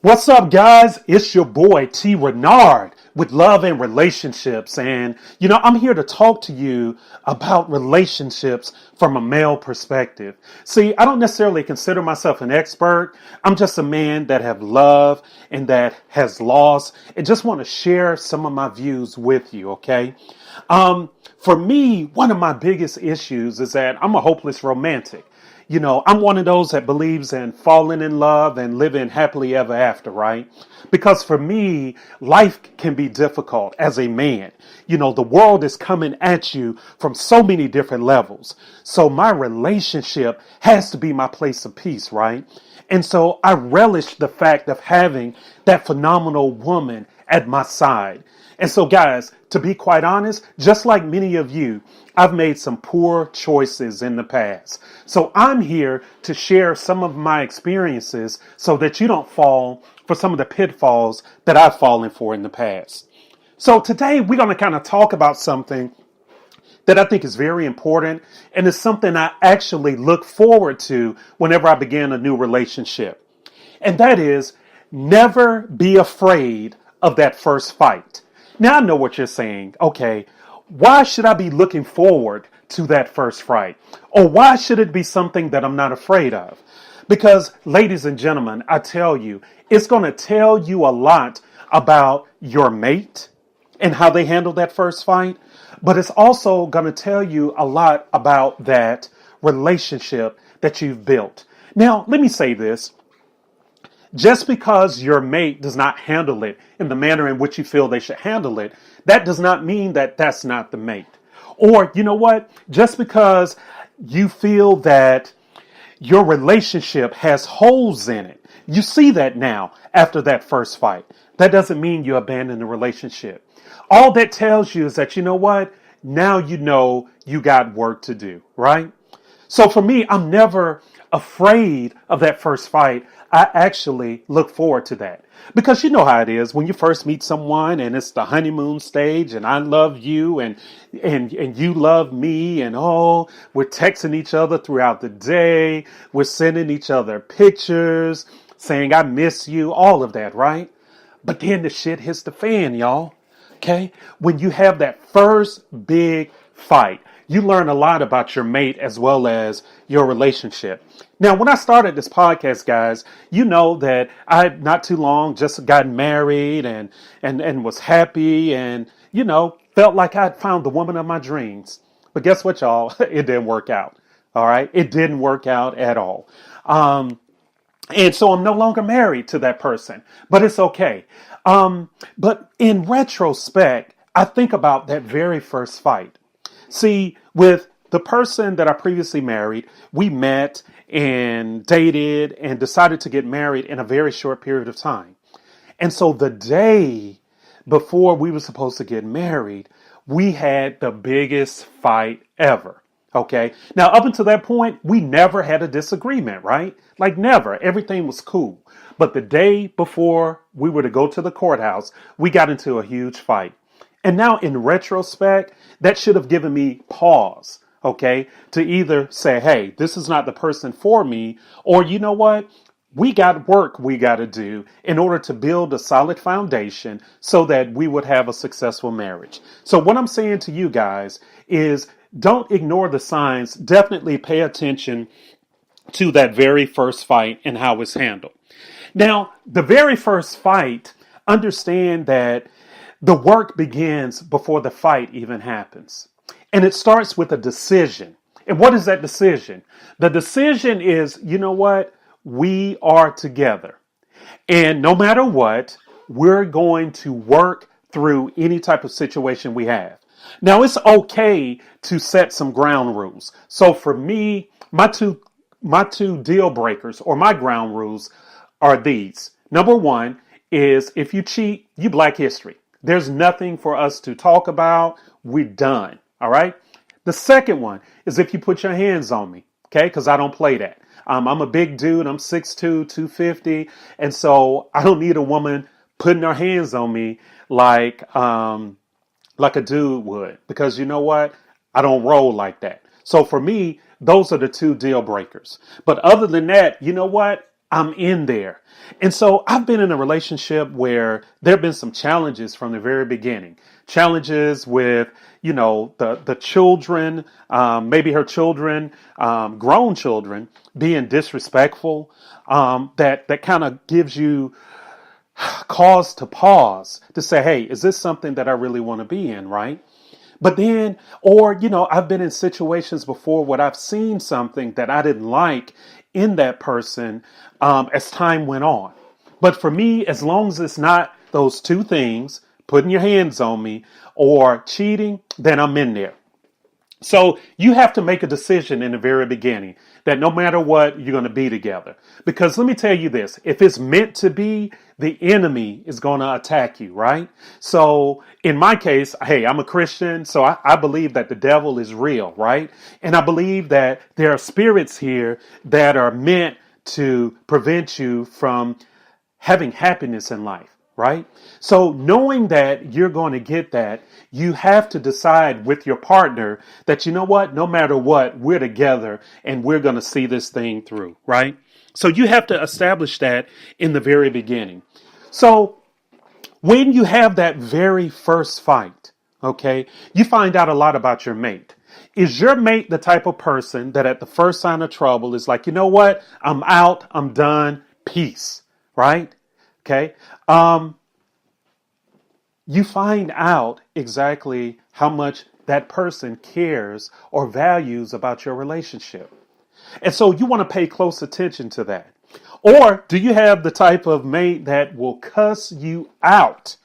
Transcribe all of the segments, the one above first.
What's up, guys? It's your boy T. Renard with Love and Relationships. And, I'm here to talk to you about relationships from a male perspective. See, I don't necessarily consider myself an expert. I'm just a man that have loved and that has lost and just want to share some of my views with you, okay? For me, one of my biggest issues is that I'm a hopeless romantic. I'm one of those that believes in falling in love and living happily ever after, right? Because for me, life can be difficult as a man. The world is coming at you from so many different levels. So my relationship has to be my place of peace, right? And so I relish the fact of having that phenomenal woman at my side. And so, guys, to be quite honest, just like many of you, I've made some poor choices in the past. So I'm here to share some of my experiences so that you don't fall for some of the pitfalls that I've fallen for in the past. So today we're going to kind of talk about something that I think is very important, and it's something I actually look forward to whenever I begin a new relationship. And that is never be afraid of that first fight. Now I know what you're saying. Okay, why should I be looking forward to that first fight? Or why should it be something that I'm not afraid of? Because, ladies and gentlemen, I tell you, it's going to tell you a lot about your mate and how they handle that first fight. But it's also going to tell you a lot about that relationship that you've built. Now, let me say this. Just because your mate does not handle it in the manner in which you feel they should handle it, that does not mean that that's not the mate. Or, you know what? Just because you feel that your relationship has holes in it, you see that now after that first fight. That doesn't mean you abandon the relationship. All that tells you is that, you know what? Now you know you got work to do, right? So for me, I'm never afraid of that first fight. I actually look forward to that because you know how it is when you first meet someone and it's the honeymoon stage and I love you and you love me and we're texting each other throughout the day. We're sending each other pictures saying I miss you, all of that, right? But then the shit hits the fan, y'all. Okay? When you have that first big fight, you learn a lot about your mate as well as your relationship. Now, when I started this podcast, guys, you know that I had not too long just gotten married and was happy and, felt like I'd found the woman of my dreams. But guess what, y'all? It didn't work out. All right? It didn't work out at all. And so I'm no longer married to that person, but it's okay. But in retrospect, I think about that very first fight. See, with the person that I previously married, we met and dated and decided to get married in a very short period of time. And so the day before we were supposed to get married, we had the biggest fight ever. Okay. Now, up until that point, we never had a disagreement, right? Like never. Everything was cool. But the day before we were to go to the courthouse, we got into a huge fight. And now in retrospect, that should have given me pause, okay, to either say, hey, this is not the person for me, or you know what? We got work we got to do in order to build a solid foundation so that we would have a successful marriage. So what I'm saying to you guys is don't ignore the signs. Definitely pay attention to that very first fight and how it's handled. Now, the very first fight, understand that the work begins before the fight even happens. And it starts with a decision. And what is that decision? The decision is, you know what? We are together. And no matter what, we're going to work through any type of situation we have. Now, it's okay to set some ground rules. So for me, my two deal breakers or my ground rules are these. Number one is if you cheat, you Black history. There's nothing for us to talk about. We're done. All right. The second one is if you put your hands on me. Okay. Because I don't play that. I'm a big dude. I'm 6'2", 250. And so I don't need a woman putting her hands on me like a dude would. Because you know what? I don't roll like that. So for me, those are the two deal breakers. But other than that, you know what? I'm in there. And so I've been in a relationship where there have been some challenges from the very beginning. Challenges with, the children, maybe her children, grown children being disrespectful. That kind of gives you cause to pause to say, hey, is this something that I really want to be in, right? But then, I've been in situations before where I've seen something that I didn't like in that person as time went on. But for me, as long as it's not those two things, putting your hands on me or cheating, then I'm in there. So you have to make a decision in the very beginning that no matter what, you're going to be together. Because let me tell you this, if it's meant to be, the enemy is going to attack you, right? So in my case, hey, I'm a Christian, so I believe that the devil is real, right? And I believe that there are spirits here that are meant to prevent you from having happiness in life. Right? So knowing that you're going to get that, you have to decide with your partner that, you know what, no matter what, we're together and we're going to see this thing through. Right? So you have to establish that in the very beginning. So when you have that very first fight, okay, you find out a lot about your mate. Is your mate the type of person that at the first sign of trouble is like, you know what, I'm out, I'm done, peace, right? Okay. You find out exactly how much that person cares or values about your relationship. And so you want to pay close attention to that. Or do you have the type of mate that will cuss you out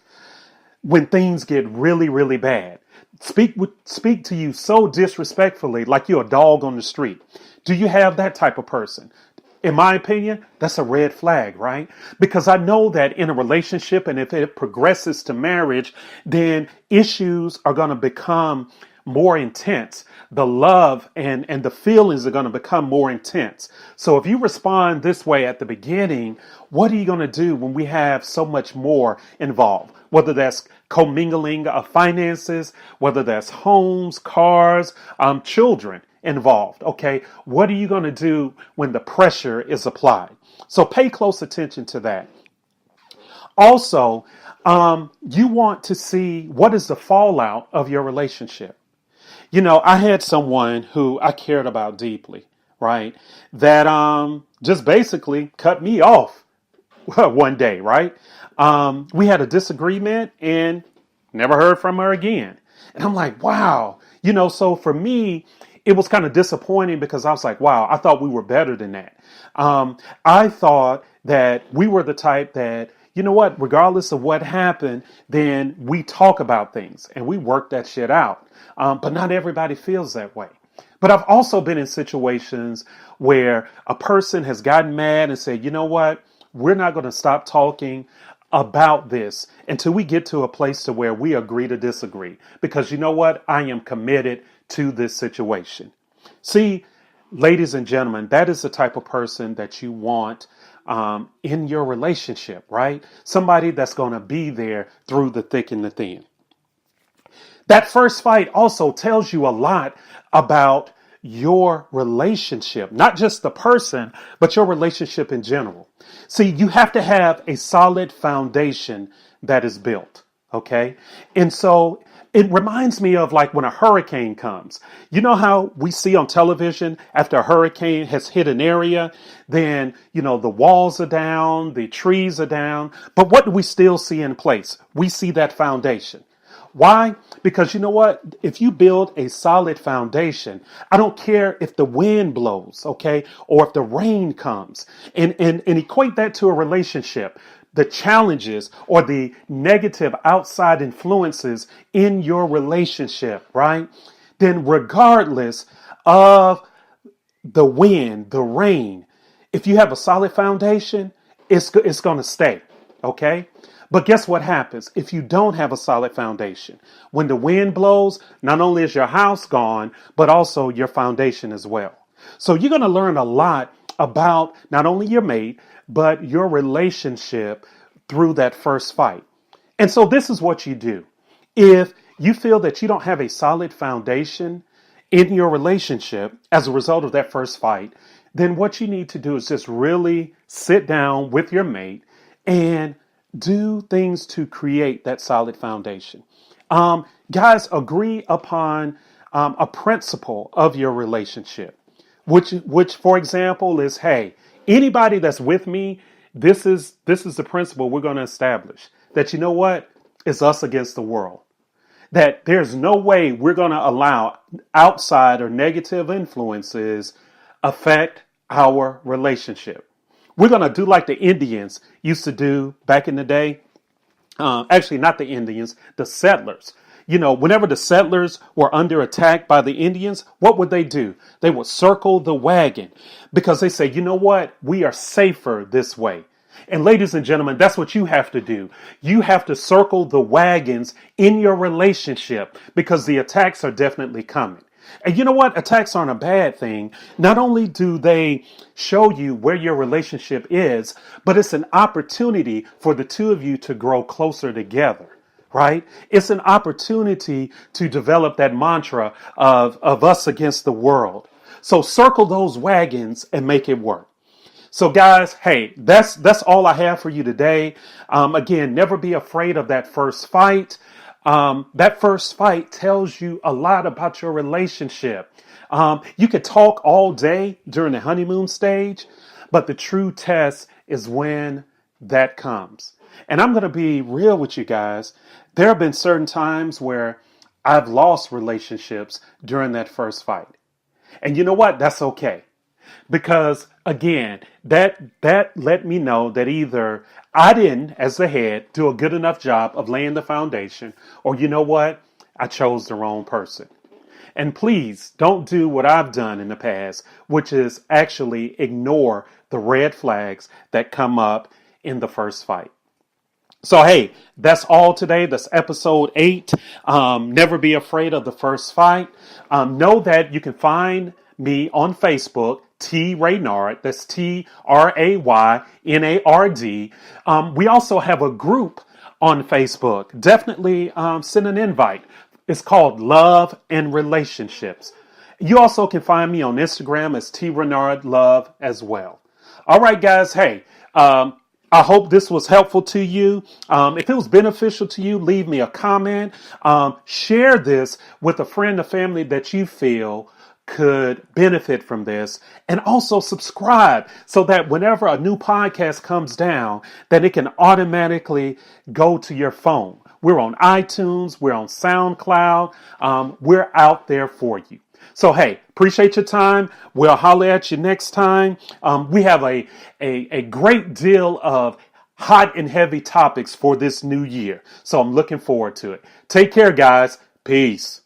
when things get really, really bad? Speak to you so disrespectfully, like you're a dog on the street. Do you have that type of person? In my opinion, that's a red flag, right? Because I know that in a relationship, and if it progresses to marriage, then issues are going to become more intense. The love and the feelings are going to become more intense. So if you respond this way at the beginning, what are you going to do when we have so much more involved? Whether that's commingling of finances, whether that's homes, cars, children involved. Okay. What are you going to do when the pressure is applied? So pay close attention to that. Also, you want to see what is the fallout of your relationship. I had someone who I cared about deeply, right? That just basically cut me off one day, right? We had a disagreement and never heard from her again. And I'm like, wow. So for me, it was kind of disappointing because I was like, wow, I thought we were better than that. I thought that we were the type that, you know what, regardless of what happened, then we talk about things and we work that shit out. But not everybody feels that way. But I've also been in situations where a person has gotten mad and said, you know what, we're not going to stop talking about this until we get to a place to where we agree to disagree. Because you know what, I am committed to this situation. See, ladies and gentlemen, that is the type of person that you want in your relationship, right? Somebody that's going to be there through the thick and the thin. That first fight also tells you a lot about your relationship, not just the person, but your relationship in general. See, you have to have a solid foundation that is built. Okay. And so it reminds me of like when a hurricane comes. You know how we see on television after a hurricane has hit an area, then, the walls are down, the trees are down. But what do we still see in place? We see that foundation. Why? Because you know what? If you build a solid foundation, I don't care if the wind blows, okay, or if the rain comes, and equate that to a relationship. The challenges or the negative outside influences in your relationship, right? Then regardless of the wind, the rain, if you have a solid foundation, it's going to stay, okay? But guess what happens if you don't have a solid foundation? When the wind blows, not only is your house gone, but also your foundation as well. So you're going to learn a lot about not only your mate, but your relationship through that first fight. And so this is what you do. If you feel that you don't have a solid foundation in your relationship as a result of that first fight, then what you need to do is just really sit down with your mate and do things to create that solid foundation. Guys, agree upon a principle of your relationship, which, for example, is, hey, anybody that's with me, this is the principle we're going to establish. That, you know what? It's us against the world. That there's no way we're going to allow outside or negative influences affect our relationship. We're going to do like the Indians used to do back in the day. Actually, not the Indians, the settlers. You know, whenever the settlers were under attack by the Indians, what would they do? They would circle the wagon because they say, you know what? We are safer this way. And ladies and gentlemen, that's what you have to do. You have to circle the wagons in your relationship because the attacks are definitely coming. And you know what? Attacks aren't a bad thing. Not only do they show you where your relationship is, but it's an opportunity for the two of you to grow closer together, right? It's an opportunity to develop that mantra of us against the world. So circle those wagons and make it work. So guys, hey, that's all I have for you today. Again, never be afraid of that first fight. That first fight tells you a lot about your relationship. You could talk all day during the honeymoon stage, but the true test is when that comes. And I'm going to be real with you guys. There have been certain times where I've lost relationships during that first fight. And you know what? That's okay. Because again, that let me know that either I didn't, as the head, do a good enough job of laying the foundation, or you know what? I chose the wrong person. And please don't do what I've done in the past, which is actually ignore the red flags that come up in the first fight. So, hey, that's all today. That's episode 8. Never be afraid of the first fight. Know that you can find me on Facebook, T Raynard. That's TRAYNARD. We also have a group on Facebook. Definitely send an invite. It's called Love and Relationships. You also can find me on Instagram as T Raynard Love as well. All right, guys. Hey, I hope this was helpful to you. If it was beneficial to you, leave me a comment. Share this with a friend or family that you feel could benefit from this, and also subscribe so that whenever a new podcast comes down, that it can automatically go to your phone. We're on iTunes, we're on SoundCloud, we're out there for you. So, hey, appreciate your time. We'll holler at you next time. We have a great deal of hot and heavy topics for this new year. So I'm looking forward to it. Take care, guys. Peace.